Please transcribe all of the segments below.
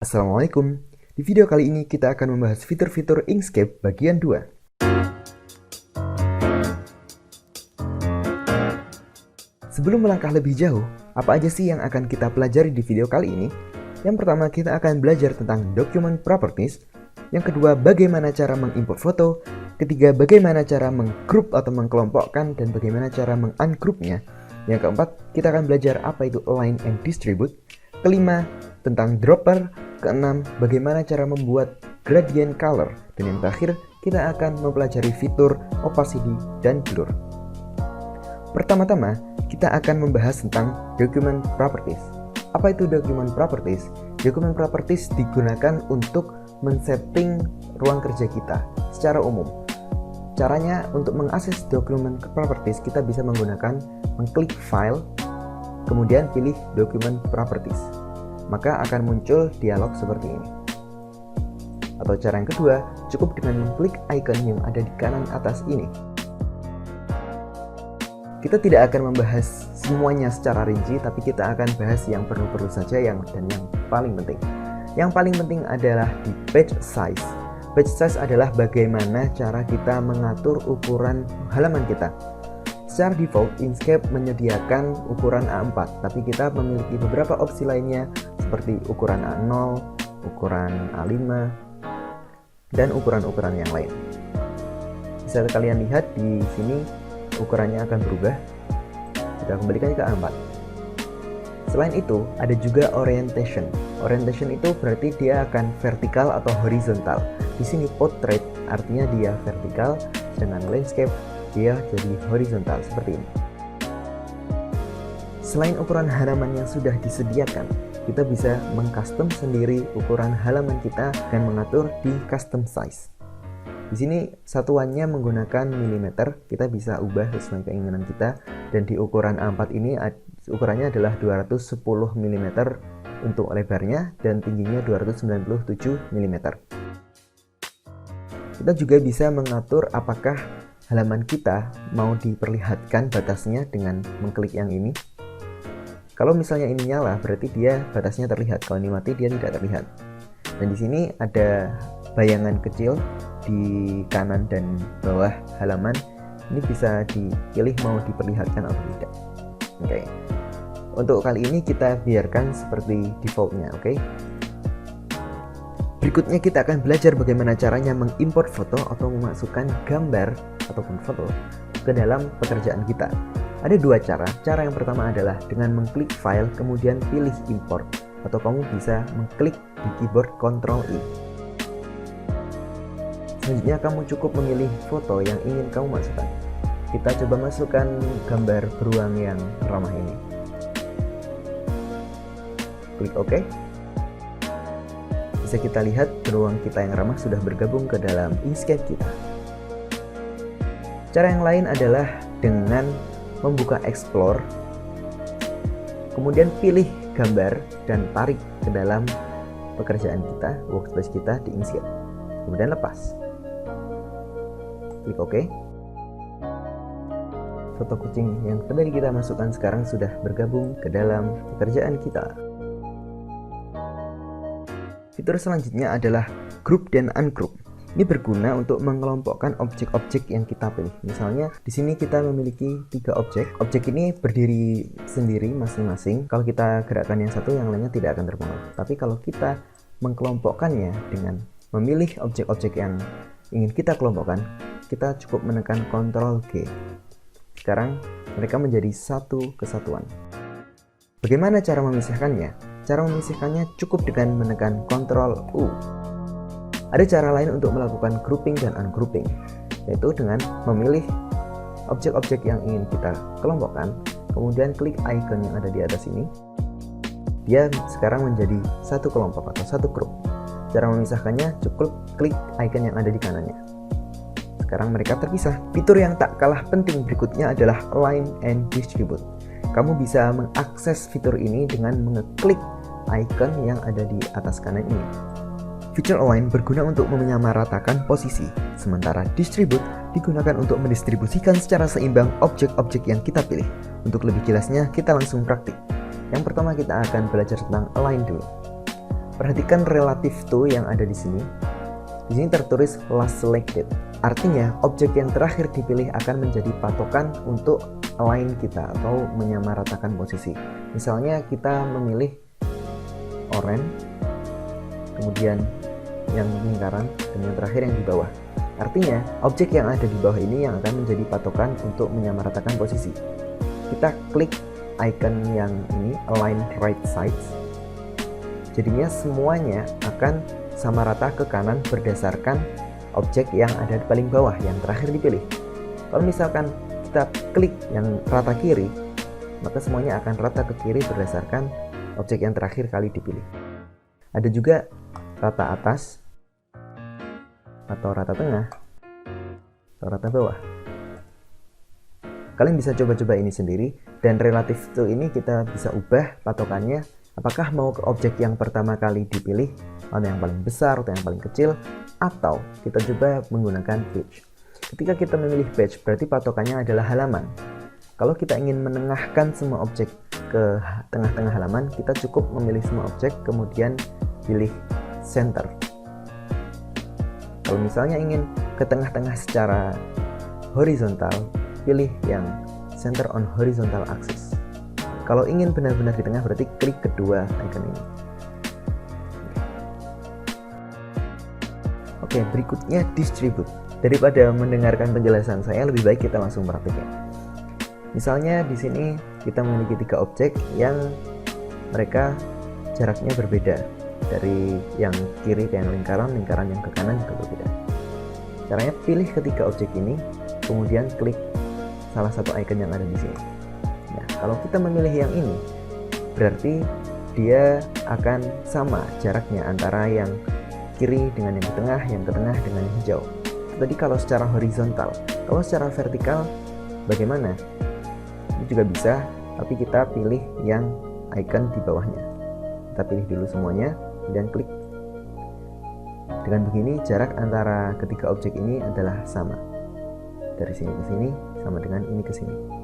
Assalamualaikum. Di video kali ini kita akan membahas fitur-fitur Inkscape bagian 2. Sebelum melangkah lebih jauh, apa aja sih yang akan kita pelajari di video kali ini? Yang pertama, kita akan belajar tentang document properties. Yang kedua, bagaimana cara mengimport foto. Ketiga, bagaimana cara menggroup atau mengkelompokkan dan bagaimana cara mengunggroupnya. Yang keempat, kita akan belajar apa itu align and distribute. Kelima, tentang dropper. Keenam, bagaimana cara membuat gradient color. Dan yang terakhir, kita akan mempelajari fitur opacity dan blur. Pertama-tama, kita akan membahas tentang document properties. Apa itu document properties? Document properties digunakan untuk men-setting ruang kerja kita secara umum. Caranya untuk mengakses document properties, kita bisa mengklik file, kemudian pilih document properties. Maka akan muncul dialog seperti ini. Atau cara yang kedua, cukup dengan mengklik icon yang ada di kanan atas ini. Kita tidak akan membahas semuanya secara rinci, tapi kita akan bahas yang perlu-perlu saja dan yang paling penting. Yang paling penting adalah di page size. Page size adalah bagaimana cara kita mengatur ukuran halaman kita. Secara default, Inkscape menyediakan ukuran A4, tapi kita memiliki beberapa opsi lainnya seperti ukuran A0, ukuran A5, dan ukuran-ukuran yang lain. Bisa kalian lihat di sini ukurannya akan berubah. Kita kembalikan ke A4. Selain itu, ada juga orientation. Orientation itu berarti dia akan vertikal atau horizontal. Di sini portrait artinya dia vertikal, sedangkan landscape dia jadi horizontal seperti ini. Selain ukuran halaman yang sudah disediakan, kita bisa mengcustom sendiri ukuran halaman kita dan mengatur di custom size. Di sini satuannya menggunakan milimeter, kita bisa ubah sesuai keinginan kita, dan di ukuran A4 ini ukurannya adalah 210 mm untuk lebarnya dan tingginya 297 mm. Kita juga bisa mengatur apakah halaman kita mau diperlihatkan batasnya dengan mengklik yang ini. Kalau misalnya ini nyala, berarti dia batasnya terlihat. Kalau ini mati, dia tidak terlihat. Dan di sini ada bayangan kecil di kanan dan bawah halaman. Ini bisa dipilih mau diperlihatkan atau tidak. Oke. Untuk kali ini kita biarkan seperti defaultnya, oke? Berikutnya kita akan belajar bagaimana caranya mengimport foto atau memasukkan gambar ataupun foto ke dalam pekerjaan kita. Ada dua cara. Cara yang pertama adalah dengan mengklik file kemudian pilih import, atau kamu bisa mengklik di keyboard Ctrl-I. Selanjutnya kamu cukup memilih foto yang ingin kamu masukkan. Kita coba masukkan gambar beruang yang ramah ini. Klik OK. Bisa kita lihat beruang kita yang ramah sudah bergabung ke dalam Inkscape kita. Cara yang lain adalah dengan membuka Explore, kemudian pilih gambar dan tarik ke dalam pekerjaan kita, workspace kita di Inkscape. Kemudian lepas. Klik OK. Foto kucing yang tadi kita masukkan sekarang sudah bergabung ke dalam pekerjaan kita. Fitur selanjutnya adalah group dan ungroup. Ini berguna untuk mengelompokkan objek-objek yang kita pilih. Misalnya di sini kita memiliki 3 objek. Objek ini berdiri sendiri masing-masing. Kalau kita gerakkan yang satu, yang lainnya tidak akan terpengaruh. Tapi kalau kita mengkelompokkannya dengan memilih objek-objek yang ingin kita kelompokkan, kita cukup menekan Ctrl-G. Sekarang mereka menjadi satu kesatuan. Bagaimana cara memisahkannya? Cara memisahkannya cukup dengan menekan Ctrl-U. Ada cara lain untuk melakukan grouping dan ungrouping, yaitu dengan memilih objek-objek yang ingin kita kelompokkan, kemudian klik icon yang ada di atas ini. Dia sekarang menjadi satu kelompok atau satu grup. Cara memisahkannya cukup klik icon yang ada di kanannya. Sekarang mereka terpisah. Fitur yang tak kalah penting berikutnya adalah align and distribute. Kamu bisa mengakses fitur ini dengan mengeklik icon yang ada di atas kanan ini. Fitur align berguna untuk menyamaratakan posisi, sementara distribute digunakan untuk mendistribusikan secara seimbang objek-objek yang kita pilih. Untuk lebih jelasnya, kita langsung praktik. Yang pertama kita akan belajar tentang align dulu. Perhatikan relative to yang ada di sini. Di sini tertulis last selected. Artinya, objek yang terakhir dipilih akan menjadi patokan untuk align kita atau menyamaratakan posisi. Misalnya kita memilih orange, kemudian yang lingkaran, dan yang terakhir yang di bawah. Artinya, objek yang ada di bawah ini yang akan menjadi patokan untuk menyamaratakan posisi. Kita klik icon yang ini, align right sides. Jadinya semuanya akan sama rata ke kanan berdasarkan objek yang ada di paling bawah yang terakhir dipilih. Kalau misalkan kita klik yang rata kiri, maka semuanya akan rata ke kiri berdasarkan objek yang terakhir kali dipilih. Ada juga rata atas atau rata tengah atau rata bawah. Kalian bisa coba-coba ini sendiri, dan relative to ini kita bisa ubah patokannya. Apakah mau ke objek yang pertama kali dipilih, mana yang paling besar atau yang paling kecil, atau kita coba menggunakan page. Ketika kita memilih page, berarti patokannya adalah halaman. Kalau kita ingin menengahkan semua objek ke tengah-tengah halaman, kita cukup memilih semua objek, kemudian pilih center. Kalau misalnya ingin ke tengah-tengah secara horizontal, pilih yang center on horizontal axis. Kalau ingin benar-benar di tengah, berarti klik kedua icon ini. Oke, berikutnya distribute. Daripada mendengarkan penjelasan saya, lebih baik kita langsung praktiknya. Misalnya di sini kita memiliki 3 objek yang mereka jaraknya berbeda. Dari yang kiri ke yang lingkaran, lingkaran yang ke kanan juga berbeda. Caranya pilih ketiga objek ini, kemudian klik salah satu icon yang ada di sini. Nah, kalau kita memilih yang ini, berarti dia akan sama jaraknya antara yang kiri dengan yang ke tengah dengan yang hijau. Tadi kalau secara horizontal. Kalau secara vertikal bagaimana? Ini juga bisa, tapi kita pilih yang icon di bawahnya. Kita pilih dulu semuanya, dan klik. Dengan begini, jarak antara ketiga objek ini adalah sama. Dari sini ke sini, sama dengan ini ke sini.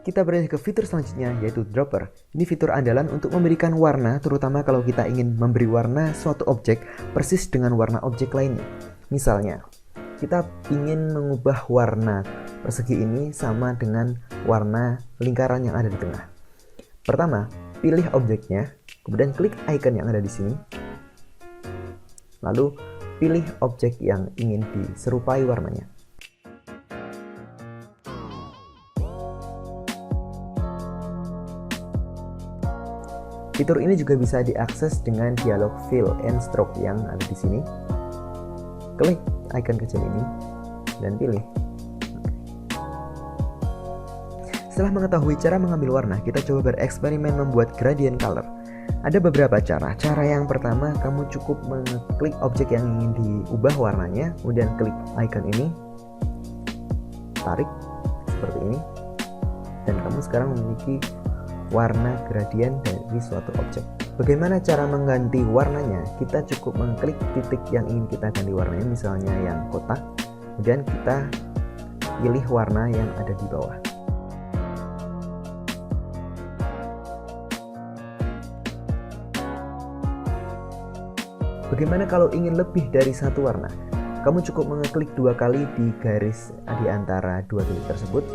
Kita beralih ke fitur selanjutnya, yaitu dropper. Ini fitur andalan untuk memberikan warna, terutama kalau kita ingin memberi warna suatu objek persis dengan warna objek lainnya. Misalnya, kita ingin mengubah warna persegi ini sama dengan warna lingkaran yang ada di tengah. Pertama, pilih objeknya, kemudian klik icon yang ada di sini. Lalu, pilih objek yang ingin diserupai warnanya. Fitur ini juga bisa diakses dengan dialog fill and stroke yang ada di sini. Klik icon kecil ini dan pilih. Setelah mengetahui cara mengambil warna, kita coba bereksperimen membuat gradient color. Ada beberapa cara. Cara yang pertama, kamu cukup mengklik objek yang ingin diubah warnanya, kemudian klik icon ini, tarik seperti ini, dan kamu sekarang memiliki warna gradien dari suatu objek. Bagaimana cara mengganti warnanya? Kita cukup mengklik titik yang ingin kita ganti warnanya, misalnya yang kotak, kemudian kita pilih warna yang ada di bawah. Bagaimana kalau ingin lebih dari satu warna? Kamu cukup mengeklik 2 kali di garis di antara 2 titik tersebut.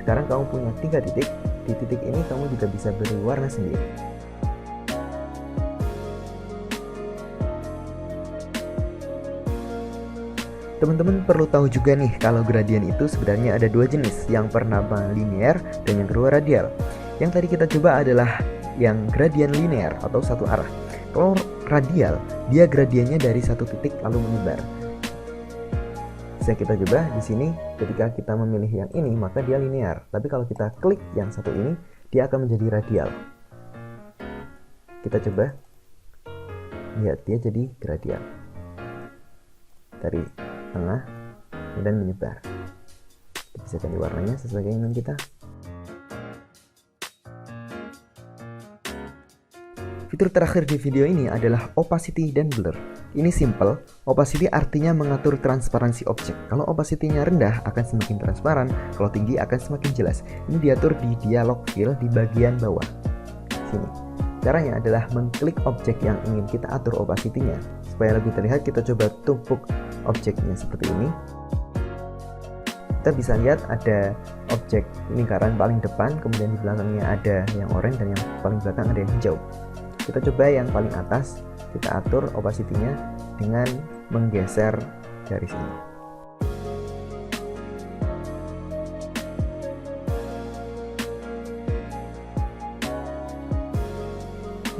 Sekarang kamu punya 3 titik. Di titik ini kamu juga bisa beri warna sendiri. Teman-teman perlu tahu juga nih, kalau gradien itu sebenarnya ada 2 jenis. Yang pertama linear dan yang kedua radial. Yang tadi kita coba adalah yang gradien linear atau satu arah. Kalau radial, dia gradiennya dari satu titik lalu menyebar. Bisa kita coba di sini. Ketika kita memilih yang ini, maka dia linear. Tapi kalau kita klik yang satu ini, dia akan menjadi radial. Kita coba. Lihat, dia jadi radial. Dari tengah dan menyebar. Kita bisa ganti warnanya sesuai keinginan kita. Fitur terakhir di video ini adalah opacity dan blur. Ini simple. Opacity artinya mengatur transparansi objek. Kalau opacity-nya rendah akan semakin transparan, kalau tinggi akan semakin jelas. Ini diatur di dialog fill di bagian bawah. Sini. Caranya adalah mengklik objek yang ingin kita atur opacity-nya. Supaya lebih terlihat, kita coba tumpuk objeknya seperti ini. Kita bisa lihat ada objek lingkaran paling depan, kemudian di belakangnya ada yang oranye, dan yang paling belakang ada yang hijau. Kita coba yang paling atas, kita atur opacity-nya dengan menggeser garis ini.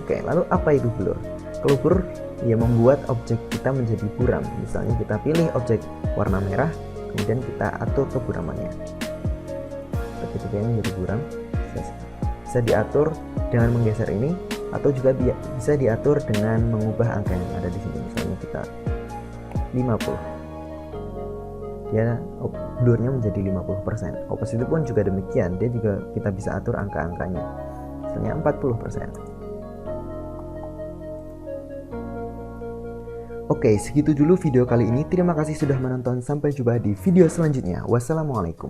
Oke, lalu apa itu blur? Kalau blur ya membuat objek kita menjadi buram. Misalnya kita pilih objek warna merah, kemudian kita atur keburamannya. Begitu yang menjadi buram. Bisa diatur dengan menggeser ini, atau juga bisa diatur dengan mengubah angka yang ada di sini. Misalnya kita 50. Dia blurnya menjadi 50%. Opacity pun juga demikian, dia juga kita bisa atur angka-angkanya. Misalnya 40%. Oke, segitu dulu video kali ini. Terima kasih sudah menonton. Sampai jumpa di video selanjutnya. Wassalamualaikum.